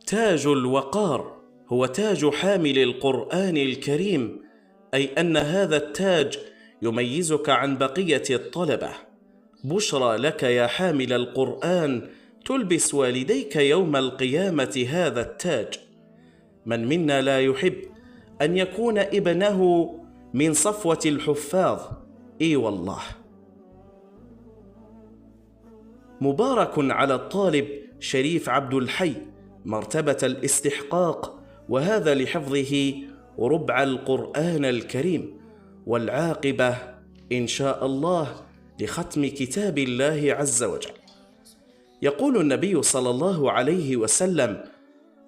تاج الوقار هو تاج حامل القرآن الكريم، أي أن هذا التاج يميزك عن بقية الطلبة. بشرى لك يا حامل القرآن، تلبس والديك يوم القيامة هذا التاج. من منا لا يحب أن يكون ابنه من صفوة الحفاظ؟ إي والله. مبارك على الطالب شريف عبد الحي مرتبة الاستحقاق، وهذا لحفظه ربع القرآن الكريم، والعاقبة إن شاء الله لختم كتاب الله عز وجل. يقول النبي صلى الله عليه وسلم: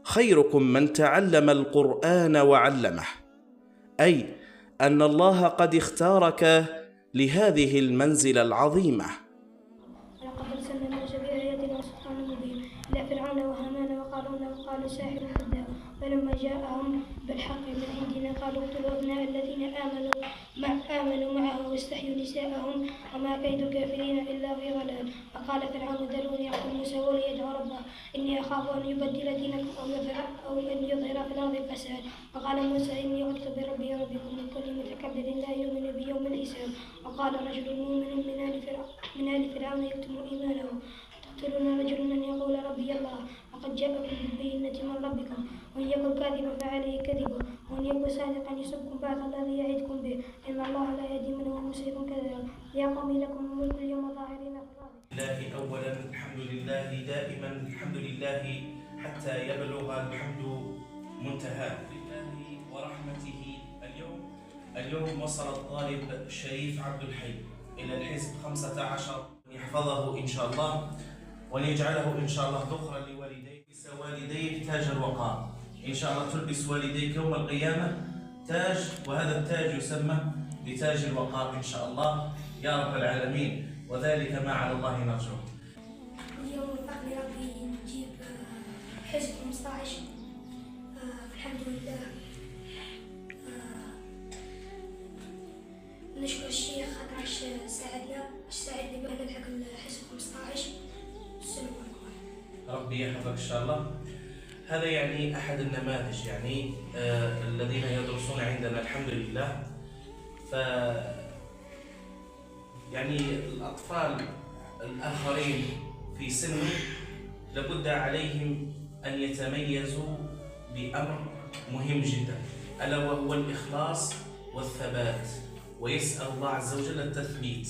خيركم من تعلم القرآن وعلمه، أي أن الله قد اختارك لهذه المنزلة العظيمة. ولقد أرسلنا موسى بآياتنا وسلطان مبين إلى فرعون وهامان وقارون وقالوا ساحر كذاب، فلما جاءهم بالحق من عندنا قالوا اقتلوا أبناء الذين آمنوا معه واستحيوا نساءهم وما كيد الكافرين إلا في ضلال. فقال فرعون ذروني أقتل موسى وليدعو ربه إني أخاف أن يبدل دينكم أو أن يظهر في الأرض الفساد. فقال موسى إني عذت بربي وربكم من كل متكبر لا يؤمن بيوم الحساب. وقال رجل مؤمن من آل فرعون يكتم إيمانه: تقتلون رجلا أن يقول ربي الله وقد جاءكم بالبينة من ربكم، وإن يكن كاذبا فعليه كذبه، وإن يكن صادقا يصبكم بعض الذي يعدكم به، إن الله لا يهدي من هو مسرف كذاب. يا قوم لكم الملك اليوم ظاهرين في الأرض. الله أولا، الحمد لله دائما، الحمد لله حتى يبلغ الحمد منتهاه. لله ورحمته اليوم وصل الطالب شريف عبد الحي إلى الحزب 15، يحفظه إن شاء الله وليجعله إن شاء الله ذخرا لوالديك. والديك تاج الوقار، إن شاء الله تلبس والديك يوم القيامة تاج، وهذا التاج يسمى بتاج الوقار إن شاء الله يا رب العالمين، وذلك ما على الله نرجوه. اليوم وفقني ربي نجيب حزب 15. الحمد لله. نشكر الشيخ عطاش ساعدني بأن نلحق الحزب 15. السلام عليكم. ربي يحفظك إن شاء الله. هذا يعني أحد النماذج يعني الذين يدرسون عندنا الحمد لله. ف يعني الأطفال الآخرين في سنه لابد عليهم أن يتميزوا بأمر مهم جدا، ألا وهو الإخلاص والثبات، ويسأل الله عز وجل التثبيت.